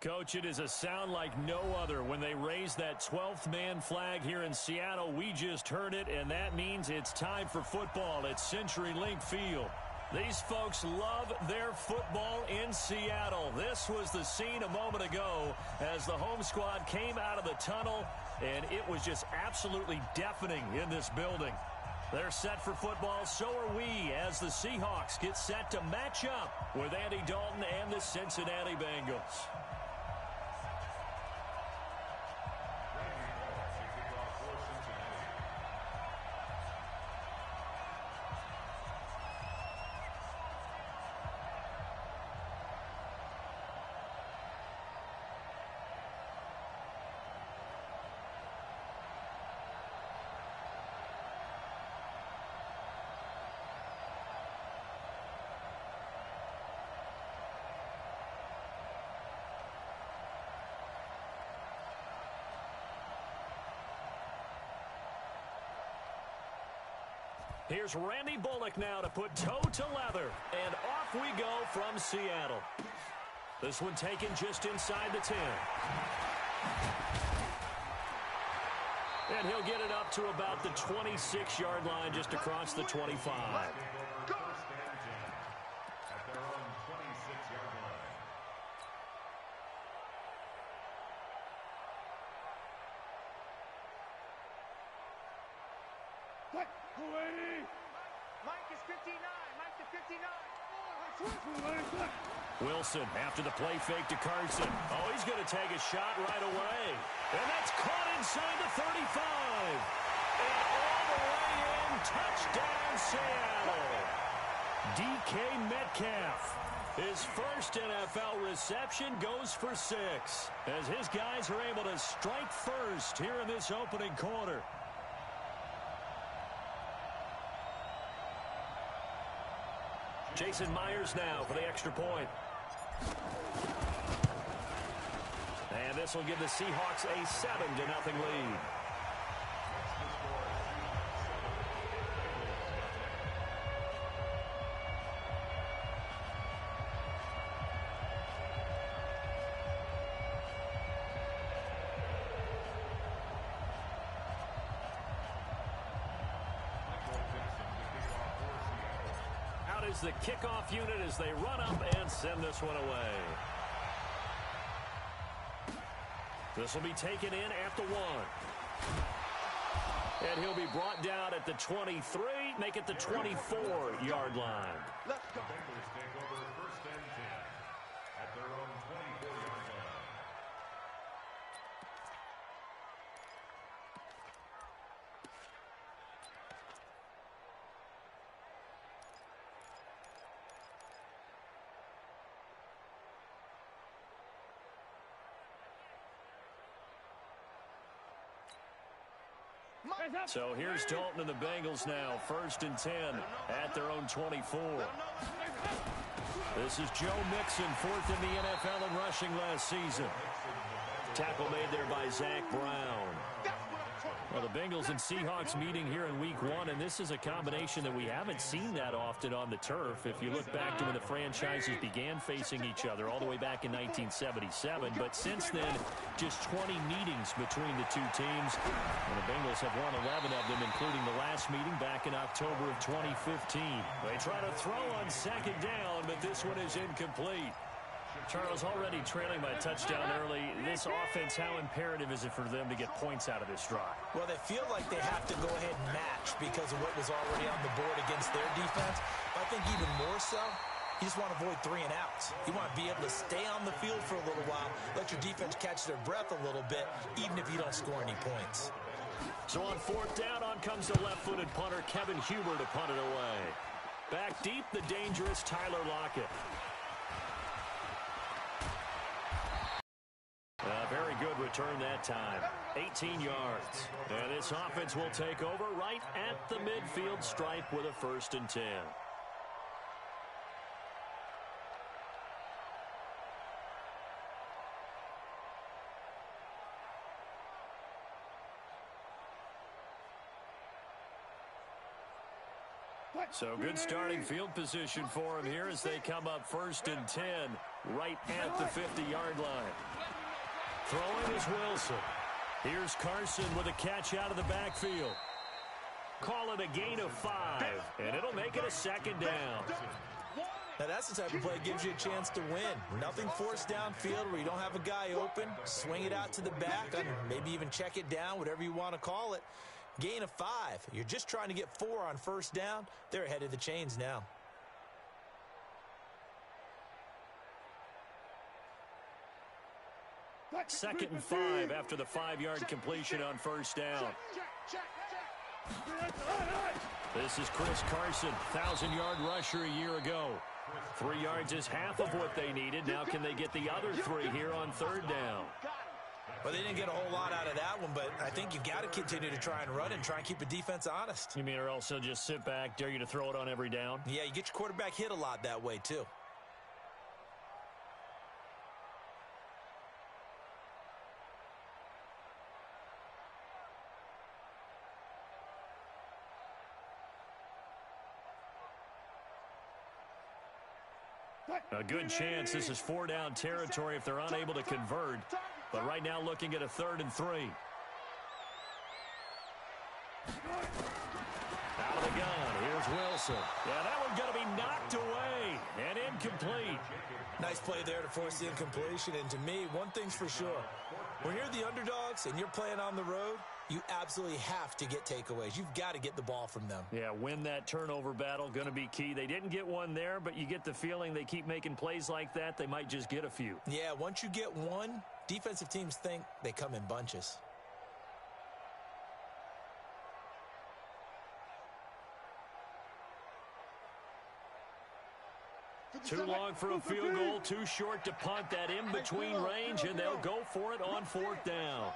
Coach, it is a sound like no other when they raise that 12th man flag here in Seattle. We just heard it, and that means it's time for football at CenturyLink Field. These folks love their football in Seattle. This was the scene a moment ago as the home squad came out of the tunnel, and it was just absolutely deafening in this building. They're set for football, so are we, as the Seahawks get set to match up with Andy Dalton and the Cincinnati Bengals. Here's Randy Bullock now to put toe to leather. And off we go from Seattle. This one taken just inside the 10. And he'll get it up to about the 26-yard line just across the 25. Mike is 59. Mike to 59. Wilson after the play fake to Carson. Oh, he's going to take a shot right away. And that's caught inside the 35. And all the way in, touchdown Seattle. DK Metcalf. His first NFL reception goes for 6 as his guys are able to strike first here in this opening quarter. Jason Myers now for the extra point. And this will give the Seahawks a 7-0 lead. Is the kickoff unit as they run up and send this one away. This will be taken in at the 1. And he'll be brought down at the 23, make it the 24-yard line. Let's go. Bengals take over 1st and 10 at their own 24-yard line. So here's Dalton and the Bengals now, 1st and 10 at their own 24. This is Joe Mixon, 4th in the NFL in rushing last season. Tackle made there by Zach Brown. Well, the Bengals and Seahawks meeting here in Week 1, and this is a combination that we haven't seen that often on the turf. If you look back to when the franchises began facing each other all the way back in 1977, but since then, just 20 meetings between the two teams, and the Bengals have won 11 of them, including the last meeting back in October of 2015. They try to throw on 2nd down, but this one is incomplete. Charles, already trailing by a touchdown early. This offense, how imperative is it for them to get points out of this drive? Well, they feel like they have to go ahead and match because of what was already on the board against their defense. But I think even more so, you just want to avoid 3 and outs. You want to be able to stay on the field for a little while, let your defense catch their breath a little bit, even if you don't score any points. So on 4th down, on comes the left-footed punter, Kevin Huber, to punt it away. Back deep, the dangerous Tyler Lockett. Very good return that time. 18 yards. And this offense will take over right at the midfield stripe with a 1st and 10. So good starting field position for him here as they come up 1st and 10 right at the 50-yard line. Throwing is Wilson. Here's Carson with a catch out of the backfield. Call it a gain of 5, and it'll make it a second down. Now, that's the type of play that gives you a chance to win. Nothing forced downfield where you don't have a guy open. Swing it out to the back, and maybe even check it down, whatever you want to call it. Gain of 5. You're just trying to get 4 on first down. They're ahead of the chains now. Second and 5 after the 5-yard completion on first down. This is Chris Carson, 1,000-yard rusher a year ago. 3 yards is half of what they needed. Now can they get the other 3 here on third down? Well, they didn't get a whole lot out of that one, but I think you've got to continue to try and run and try and keep the defense honest. You mean or else they'll just sit back, dare you to throw it on every down? Yeah, you get your quarterback hit a lot that way, too. A good chance this is 4-down territory if they're unable to convert. But right now looking at a 3rd and 3. Out of the gun, here's Wilson. Yeah, that one's going to be knocked away and incomplete. Nice play there to force the incompletion. And to me, one thing's for sure. When you're the underdogs and you're playing on the road, you absolutely have to get takeaways. You've got to get the ball from them. Yeah, win that turnover battle, going to be key. They didn't get one there, but you get the feeling they keep making plays like that, they might just get a few. Yeah, once you get one, defensive teams think they come in bunches. Too long for a field goal, too short to punt that in-between range, and they'll go for it on 4th down.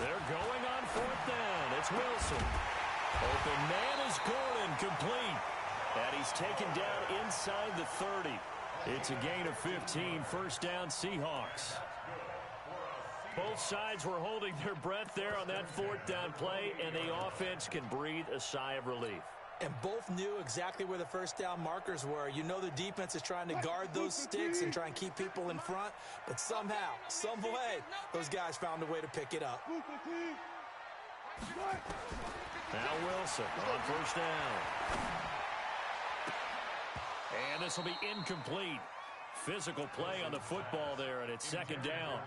They're going on 4th down. It's Wilson. Open man is Gordon, complete. And he's taken down inside the 30. It's a gain of 15, first down Seahawks. Both sides were holding their breath there on that 4th down play, and the offense can breathe a sigh of relief. And both knew exactly where the first down markers were. You know the defense is trying to guard those sticks and try and keep people in front, but somehow, some way, those guys found a way to pick it up. Now Wilson on first down. And this will be incomplete. Physical play on the football there, and it's second down.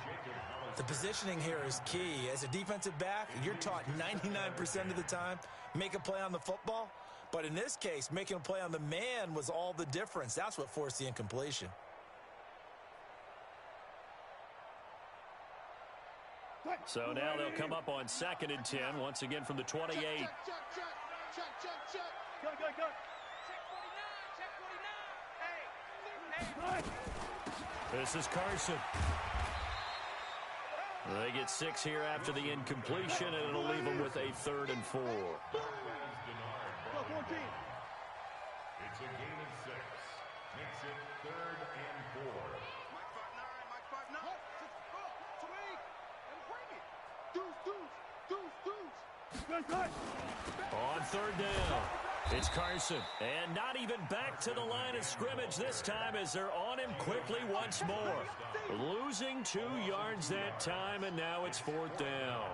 The positioning here is key. As a defensive back, you're taught 99% of the time, make a play on the football. But in this case, making a play on the man was all the difference. That's what forced the incompletion. So now they'll come up on 2nd and 10, once again from the 28. Go. This is Carson. They get 6 here after the incompletion, and it'll leave them with a 3rd and 4. It's a gain of 6. Makes it 3rd and 4. On 3rd down, it's Carson. And not even back to the line of scrimmage this time as they're on him quickly once more. Losing 2 yards that time, and now it's 4th down.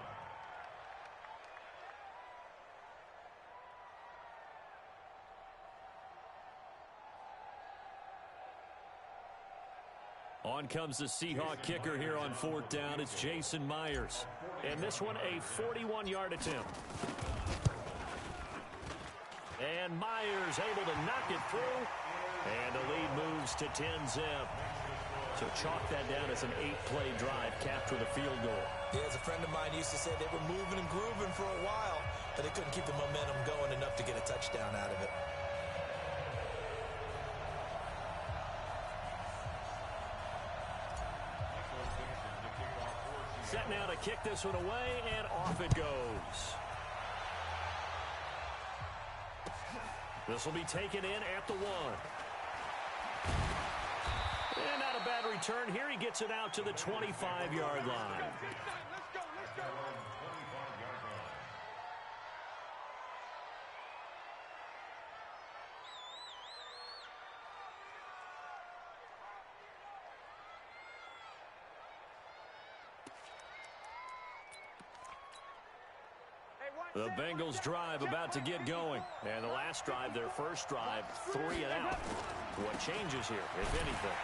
On comes the Seahawk kicker here on 4th down. It's Jason Myers. And this one a 41-yard attempt. And Myers able to knock it through. And the lead moves to 10-zip. So chalk that down as an 8-play drive capped with a field goal. Yeah, as a friend of mine used to say, they were moving and grooving for a while, but they couldn't keep the momentum going enough to get a touchdown out of it. Set now to kick this one away, and off it goes. This will be taken in at the 1. And not a bad return here. He gets it out to the 25-yard line. The Bengals drive about to get going. And the last drive, their first drive, 3 and out. What changes here, if anything?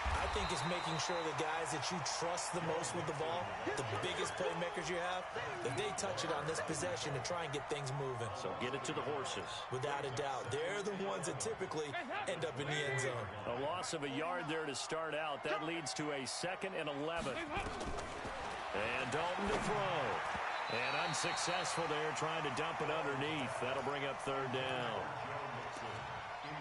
I think it's making sure the guys that you trust the most with the ball, the biggest playmakers you have, that they touch it on this possession to try and get things moving. So get it to the horses. Without a doubt. They're the ones that typically end up in the end zone. A loss of a yard there to start out. That leads to a 2nd and 11. And Dalton to throw. And unsuccessful there, trying to dump it underneath. That'll bring up 3rd down.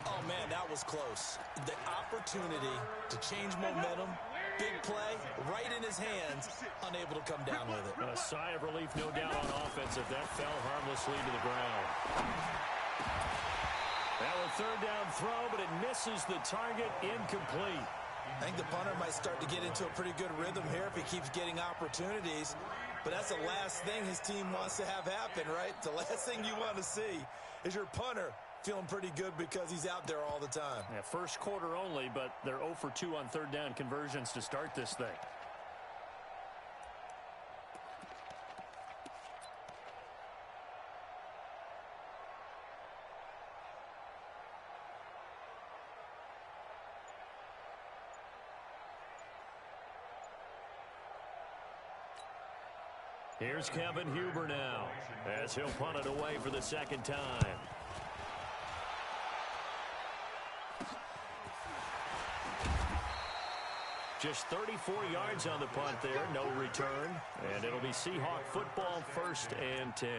Oh, man, that was close. The opportunity to change momentum, big play, right in his hands, unable to come down with it. A sigh of relief, no doubt, on offense if that fell harmlessly to the ground. Now a 3rd down throw, but it misses the target, incomplete. I think the punter might start to get into a pretty good rhythm here if he keeps getting opportunities. But that's the last thing his team wants to have happen, right? The last thing you want to see is your punter feeling pretty good because he's out there all the time. Yeah, first quarter only, but they're 0 for 2 on 3rd down conversions to start this thing. Here's Kevin Huber now, as he'll punt it away for the 2nd time. Just 34 yards on the punt there, no return. And it'll be Seahawk football, 1st and 10.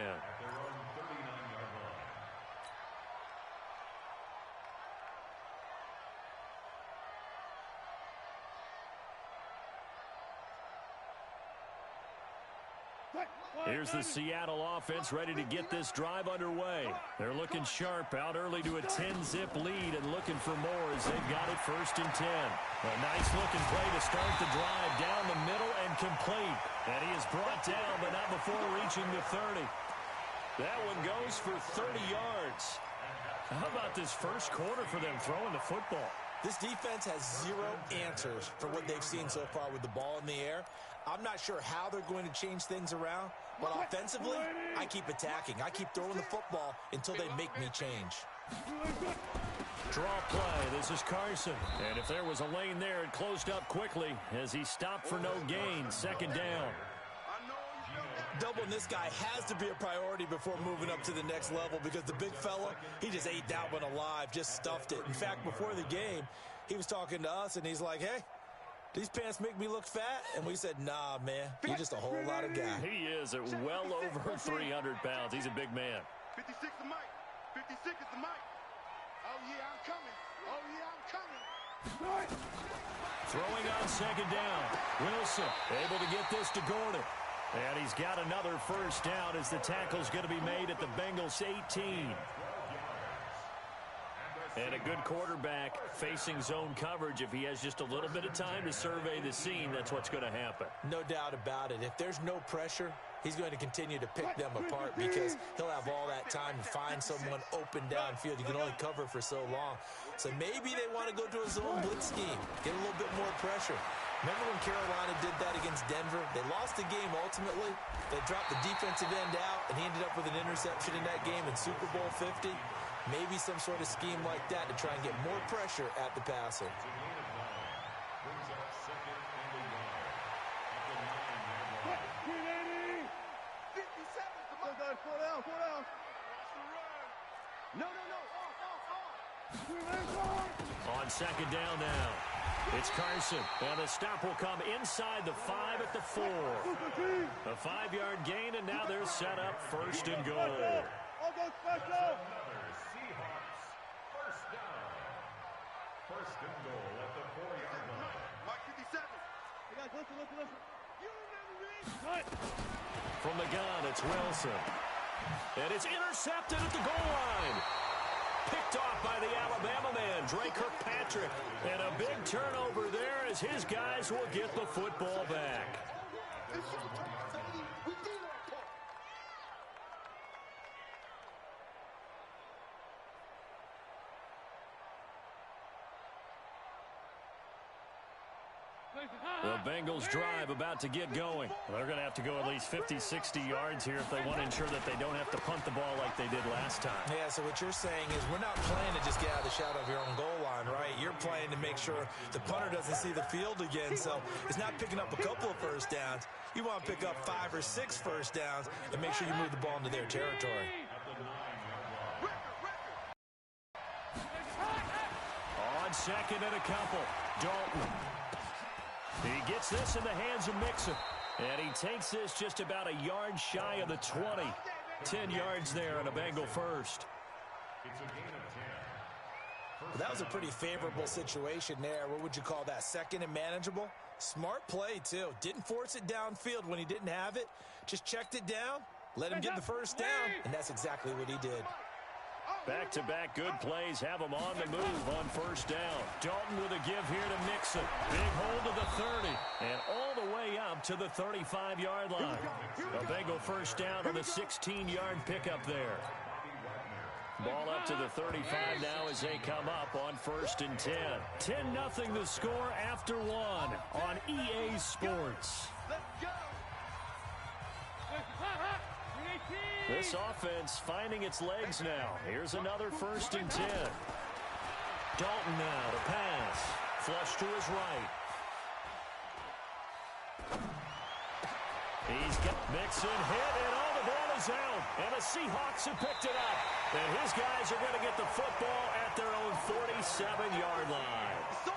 Here's the Seattle offense ready to get this drive underway. They're looking sharp, out early to a 10-zip lead and looking for more as they've got it 1st and 10. A nice-looking play to start the drive down the middle and complete. And he is brought down, but not before reaching the 30. That one goes for 30 yards. How about this first quarter for them throwing the football? This defense has 0 answers for what they've seen so far with the ball in the air. I'm not sure how they're going to change things around, but offensively, I keep attacking. I keep throwing the football until they make me change. Draw play. This is Carson. And if there was a lane there, it closed up quickly as he stopped for no gain. 2nd down. Doubling this guy has to be a priority before moving up to the next level because the big fella, he just ate that one alive, just stuffed it. In fact, before the game, he was talking to us, and he's like, hey, these pants make me look fat? And we said, nah, man, you're just a whole lot of guy. He is at well over 300 pounds. He's a big man. 56 the mic. 56 is the mic. Oh, yeah, I'm coming. Oh, yeah, I'm coming. Throwing on 2nd down. Wilson able to get this to Gordon. And he's got another 1st down as the tackle's going to be made at the Bengals 18. And a good quarterback facing zone coverage. If he has just a little bit of time to survey the scene, that's what's going to happen. No doubt about it. If there's no pressure, he's going to continue to pick them apart because he'll have all that time to find someone open downfield. You can only cover for so long. So maybe they want to go to a zone blitz scheme, get a little bit more pressure. Remember when Carolina did that against Denver? They lost the game ultimately. They dropped the defensive end out, and he ended up with an interception in that game in Super Bowl 50. Maybe some sort of scheme like that to try and get more pressure at the passer. On 2nd down now. It's Carson, and the stop will come inside the 5 at the 4. A 5-yard gain, and now they're set up 1st and goal. First and goal at the 4-yard line. Mark 57. From the gun, it's Wilson. And it's intercepted at the goal line. Picked off by the Alabama man, Dre Kirkpatrick. And a big turnover there as his guys will get the football back. The Bengals drive about to get going. They're going to have to go at least 50, 60 yards here if they want to ensure that they don't have to punt the ball like they did last time. Yeah, so what you're saying is we're not playing to just get out of the shadow of your own goal line, right? You're playing to make sure the punter doesn't see the field again. So it's not picking up a couple of first downs. You want to pick up 5 or 6 first downs and make sure you move the ball into their territory. On second and a couple, Dalton. He gets this in the hands of Mixon. And he takes this just about a yard shy of the 20. 10 yards there on a Bengal first. It's a gain of 10. Well, that was a pretty favorable situation there. What would you call that? Second and manageable? Smart play, too. Didn't force it downfield when he didn't have it. Just checked it down, let him get the first down, and that's exactly what he did. Back-to-back good plays have him on the move on first down. Dalton with a give here to Mixon. Big hold to the 30 and all the way up to the 35-yard line. A Bengal first down on the 16-yard pickup there. Ball up to the 35 now as they come up on first and 10. 10-0 the score after 1 on EA Sports. This offense finding its legs now. Here's another first and 10. Dalton now to pass. Flush to his right. He's got Mixon hit, and all the ball is out. And the Seahawks have picked it up. And his guys are going to get the football at their own 47-yard line.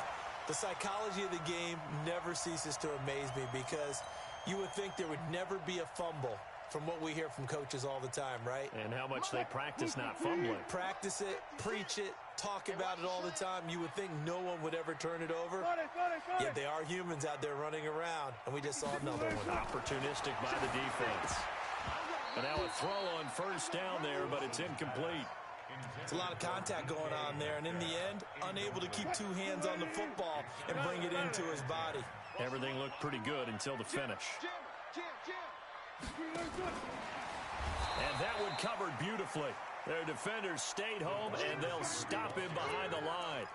The psychology of the game never ceases to amaze me because you would think there would never be a fumble from what we hear from coaches all the time, right? And how much they practice not fumbling. Practice it, preach it, talk about it all the time. You would think no one would ever turn it over. Yet they are humans out there running around, and we just saw another one. Opportunistic by the defense. And now a throw on first down there, but it's incomplete. It's a lot of contact going on there, and in the end, unable to keep 2 hands on the football and bring it into his body. Everything looked pretty good until the finish. And that one covered beautifully. Their defenders stayed home, and they'll stop him behind the line.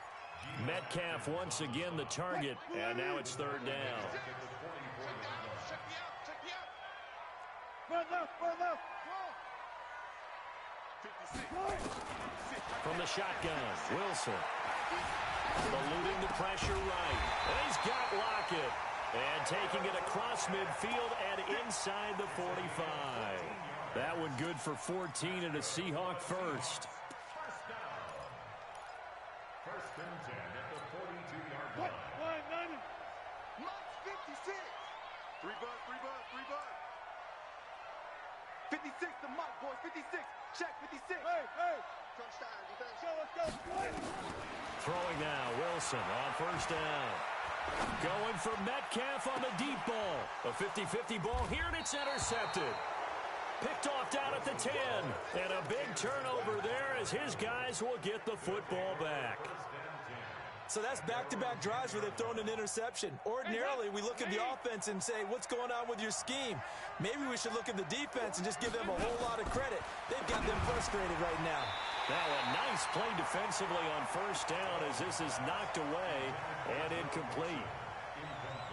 Metcalf once again the target, and now it's third down. From the shotgun, Wilson. Eluding the pressure right. And he's got Lockett. And taking it across midfield and inside the 45. That one good for 14 and a Seahawk first. First and 10 at the 42-yard line. 56. 3 bud. 56 the Mike, boys. 56. Check 56. Hey. Throwing now, Wilson on first down. Going for Metcalf on the deep ball. A 50-50 ball here, and it's intercepted. Picked off down at the 10. And a big turnover there as his guys will get the football back. So that's back-to-back drives where they've thrown an interception. Ordinarily, we look at the offense and say, what's going on with your scheme? Maybe we should look at the defense and just give them a whole lot of credit. They've got them frustrated right now. Now a nice play defensively on first down as this is knocked away and incomplete.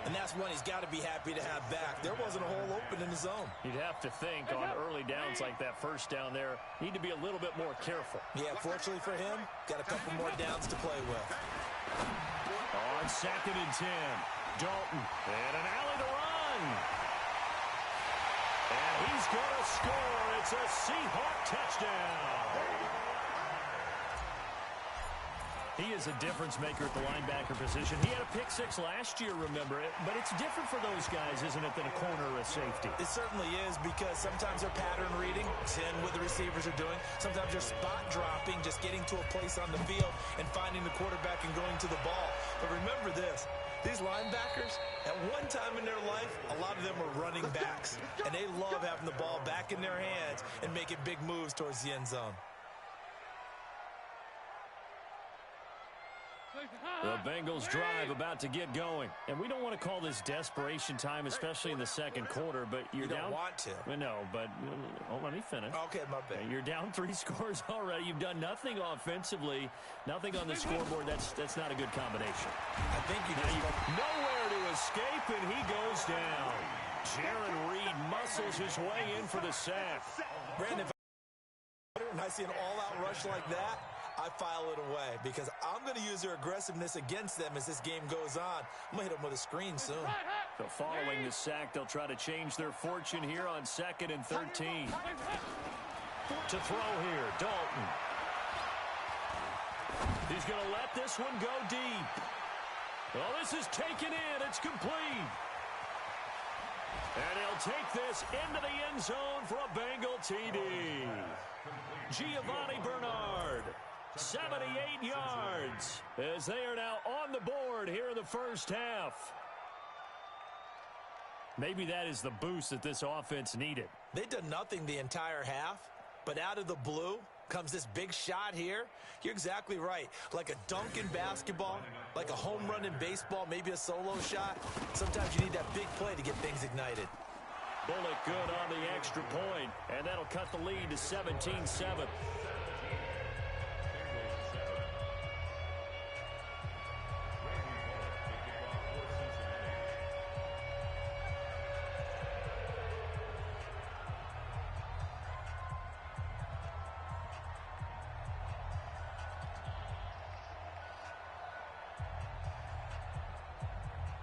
And that's one he's got to be happy to have back. There wasn't a hole open in the zone. You'd have to think on early downs like that first down there, need to be a little bit more careful. Yeah, fortunately for him, got a couple more downs to play with. On second and 10, Dalton, and an alley to run. And he's going to score. It's a Seahawk touchdown. He is a difference maker at the linebacker position. He had a pick 6 last year, remember it. But it's different for those guys, isn't it, than a corner or a safety? It certainly is because sometimes they're pattern reading, seeing what the receivers are doing. Sometimes they're spot dropping, just getting to a place on the field and finding the quarterback and going to the ball. But remember this, these linebackers, at one time in their life, a lot of them were running backs. And they love having the ball back in their hands and making big moves towards the end zone. The Bengals drive about to get going. And we don't want to call this desperation time, especially in the second quarter, but you're down. You don't want to. No, but let me finish. Okay, my bad. You're down 3 scores already. You've done nothing offensively, nothing on the scoreboard. That's not a good combination. I think you just nowhere to escape, and he goes down. Jaron Reed muscles his way in for the sack. Brandon, and I see an all-out rush like that, I file it away because I'm going to use their aggressiveness against them as this game goes on. I'm going to hit them with a screen soon. So following the sack, they'll try to change their fortune here on 2nd and 13. To throw here, Dalton. He's going to let this one go deep. Well, this is taken in. It's complete. And he'll take this into the end zone for a Bengal TD. Giovanni Bernard, 78 yards, as they are now on the board here in the first half. Maybe that is the boost that this offense needed. They've done nothing the entire half, but out of the blue comes this big shot here. You're exactly right. Like a dunk in basketball, like a home run in baseball, maybe a solo shot. Sometimes you need that big play to get things ignited. Bullock good on the extra point, and that'll cut the lead to 17-7.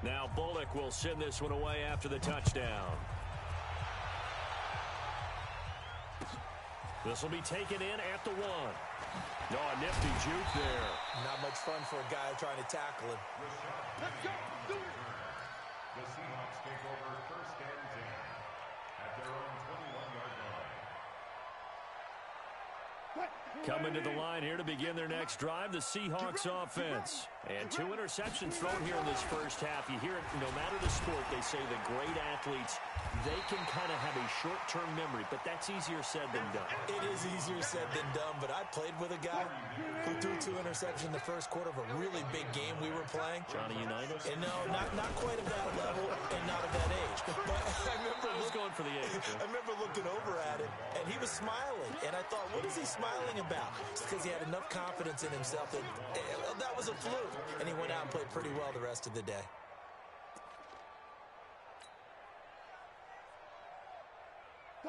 Now Bullock will send this one away after the touchdown. This will be taken in at the 1. Oh, a nifty juke there. Not much fun for a guy trying to tackle him. Let's go. Do it. The Seahawks take over 1st and 10 at their own 21-yard line. Coming to the line here to begin their next drive, the Seahawks offense. And 2 interceptions thrown here in this first half. You hear it, no matter the sport, they say the great athletes, they can kind of have a short-term memory, but that's easier said than done. It is easier said than done, but I played with a guy who threw 2 interceptions in the first quarter of a really big game we were playing. Johnny Unitas? And no, not quite of that level and not of that age. But I was going for the age. I remember looking over at him, and he was smiling. And I thought, what is he smiling about? It's because he had enough confidence in himself that that was a fluke. And he went out and played pretty well the rest of the day.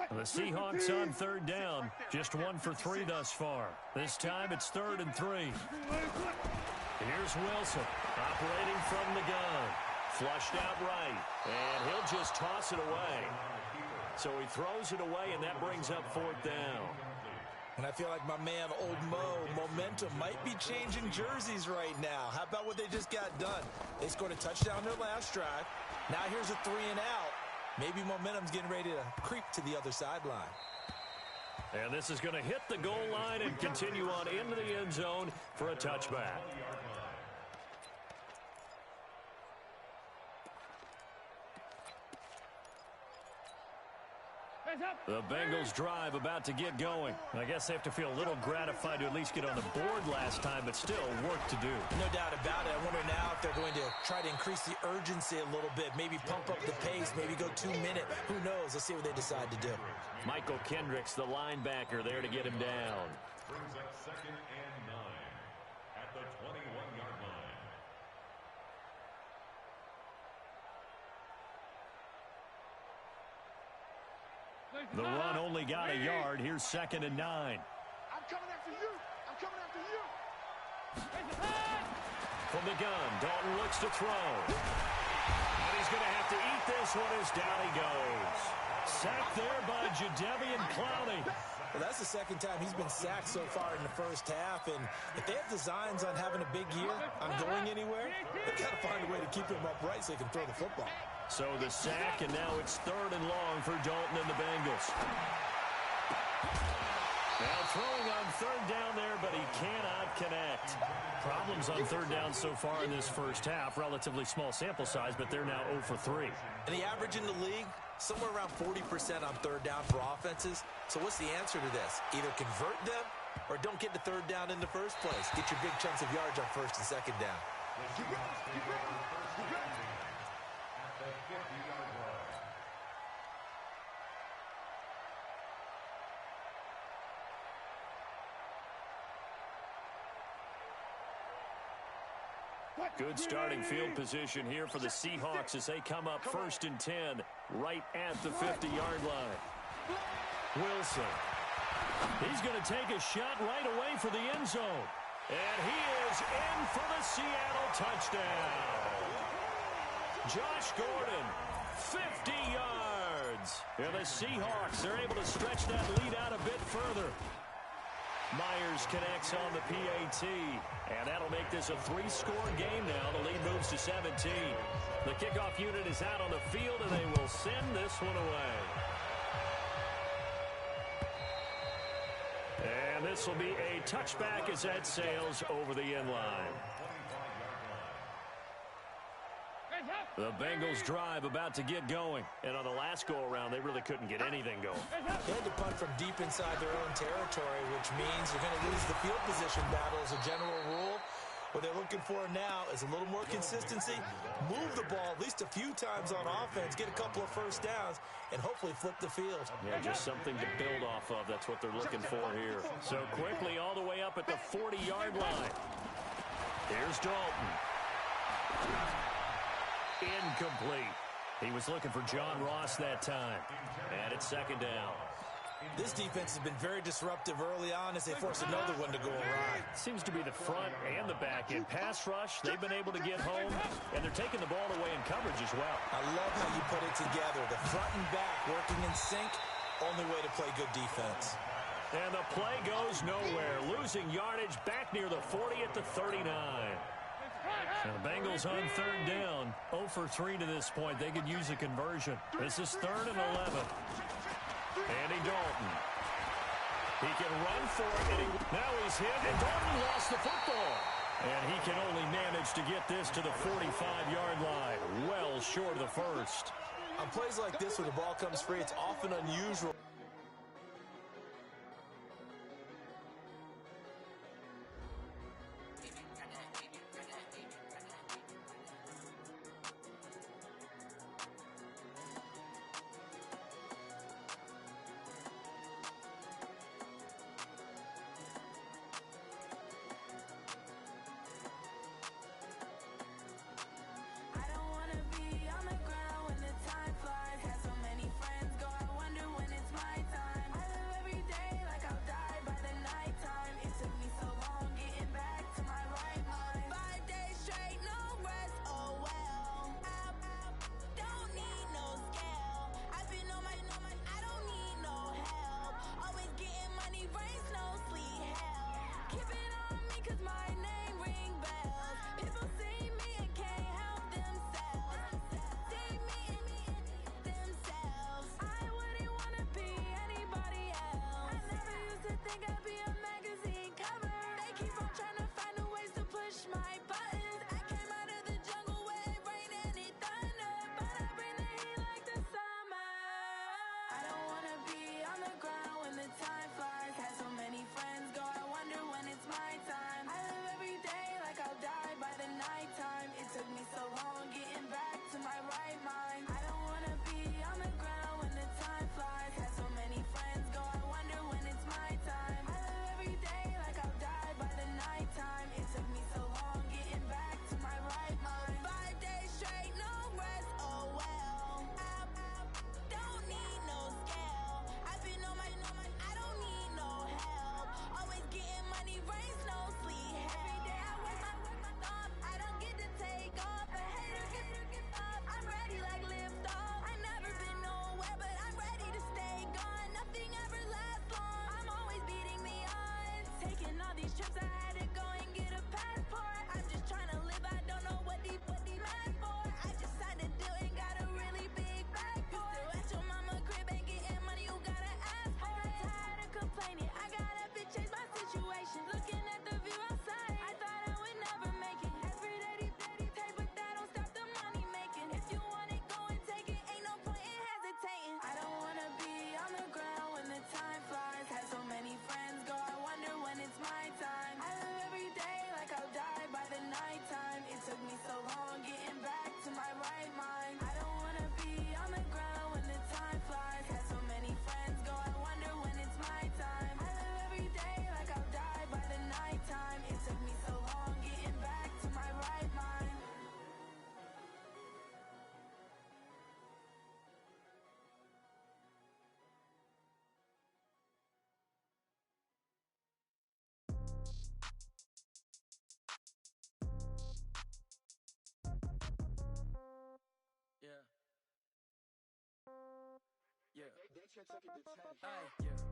The Seahawks on 3rd down. Just 1 for 3 thus far. This time it's 3rd and 3. Here's Wilson operating from the gun. Flushed out right. And he'll just toss it away. So he throws it away, and that brings up 4th down. And I feel like my man, Old Mo, momentum might be changing jerseys right now. How about what they just got done? They scored a touchdown their last drive. Now here's a 3 and out. Maybe momentum's getting ready to creep to the other sideline. And this is going to hit the goal line and continue on into the end zone for a touchback. The Bengals drive about to get going. I guess they have to feel a little gratified to at least get on the board last time, but still work to do. No doubt about it. I wonder now if they're going to try to increase the urgency a little bit, maybe pump up the pace, maybe go 2-minute. Who knows? Let's see what they decide to do. Michael Kendricks, the linebacker, there to get him down. Brings up 2nd and 9 at the 21-yard line. The run only got a yard. Here's 2nd and 9. I'm coming after you. I'm coming after you. From the gun, Dalton looks to throw. And he's going to have to eat this one as down he goes. Sacked there by Jadeveon Clowney. Well, that's the 2nd time he's been sacked so far in the first half. And if they have designs on having a big year, on going anywhere, they've got to find a way to keep him upright so he can throw the football. So the sack, and now it's 3rd and long for Dalton and the Bengals. Now throwing on 3rd down there, but he cannot connect. Problems on 3rd down so far in this first half. Relatively small sample size, but they're now 0 for 3. And the average in the league, somewhere around 40% on 3rd down for offenses. So what's the answer to this? Either convert them or don't get to 3rd down in the first place. Get your big chunks of yards on 1st and 2nd down. The 50-yard line. Good starting field position here for the Seahawks as they come up 1st and 10 right at the 50-yard line. Wilson. He's going to take a shot right away for the end zone. And he is in for the Seattle touchdown. Josh Gordon, 50 yards. And the Seahawks are able to stretch that lead out a bit further. Myers connects on the PAT, and that'll make this a 3-score game now. The lead moves to 17. The kickoff unit is out on the field, and they will send this one away. And this will be a touchback as that sails over the end line. The Bengals drive about to get going. And on the last go-around, they really couldn't get anything going. They had to punt from deep inside their own territory, which means you're going to lose the field position battle as a general rule. What they're looking for now is a little more consistency, move the ball at least a few times on offense, get a couple of first downs, and hopefully flip the field. Yeah, just something to build off of. That's what they're looking for here. So quickly all the way up at the 40-yard line. Here's Dalton. Incomplete. He was looking for John Ross that time. And it's 2nd down. This defense has been very disruptive early on as they force another one to go awry. Seems to be the front and the back. In pass rush, they've been able to get home, and they're taking the ball away in coverage as well. I love how you put it together. The front and back working in sync, only way to play good defense. And the play goes nowhere. Losing yardage back near the 40 at the 39. And the Bengals on 3rd down. 0 for 3 to this point. They could use a conversion. This is 3rd and 11. Andy Dalton. He can run for it. Now he's hit, and Dalton lost the football. And he can only manage to get this to the 45-yard line. Well short of the first. On plays like this where the ball comes free, it's often unusual. It took me so long getting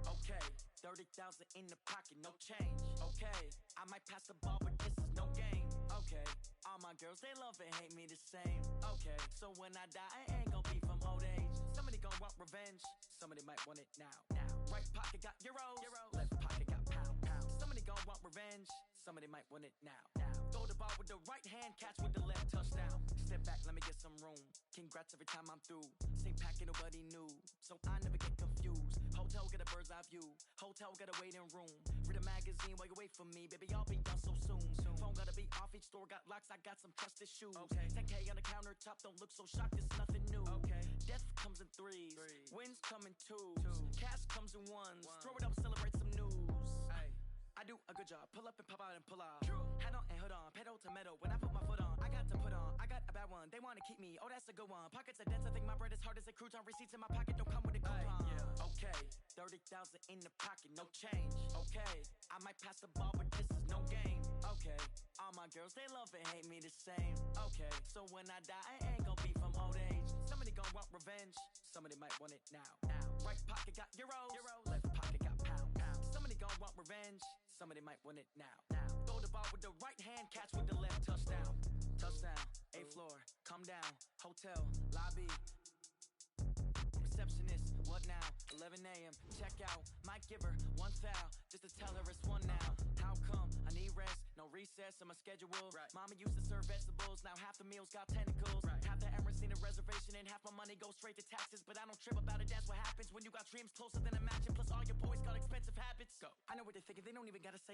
Okay, 30,000 in the pocket, no change. Okay, I might pass the ball, but this is no game. Okay, all my girls, they love and hate me the same. Okay, so when I die, I ain't gon' be from old age. Somebody gon' want revenge, somebody might want it now. Right pocket got euros, left pocket got pound. Somebody gon' want revenge, somebody might want it now. Throw the ball with the right hand, catch with the left, touchdown. Step back, let me get some room. Congrats every time I'm through. Same packet, nobody knew, so I never get confused. Hotel get a bird's eye view, hotel got a waiting room. Read a magazine while you wait for me, baby, I'll be done so soon. Phone gotta be off, each store got locks, I got some trusted shoes. 10K on the countertop, don't look so shocked, it's nothing new. Death comes in threes, wins come in twos, cash comes in ones. Throw it up, celebrate some news. I do a good job, pull up and pop out and pull out. Head on and hood on, pedal to metal. When I put my foot on, I got to put on. I got a bad one, they wanna keep me, oh that's a good one. Pockets are dense, I think my bread is hard as a crouton. Receipts in my pocket don't come with a coupon. Okay, 30,000 in the pocket, no change. Okay, I might pass the ball, but this is no game. Okay, all my girls, they love and hate me the same. Okay, so when I die, I ain't gon' be from old age. Somebody gon' want revenge, somebody might want it now. Right pocket got euros, left pocket got pound. Somebody gon' want revenge, somebody might want it now. Throw the ball with the right hand, catch with the left, touchdown. Touchdown, 8th floor, come down, hotel, lobby. Receptionist, what now? 11 a.m. Check out, might give her one foul just to tell her it's one now. How come? I need rest, no recess on my schedule. Mama used to serve vegetables, now half the meals got tentacles. Half the Emirates need a reservation and half my money goes straight to taxes. But I don't trip about it, that's what happens when you got dreams closer than a match. And plus all your boys got expensive habits. Go. I know what they're thinking, they don't even gotta say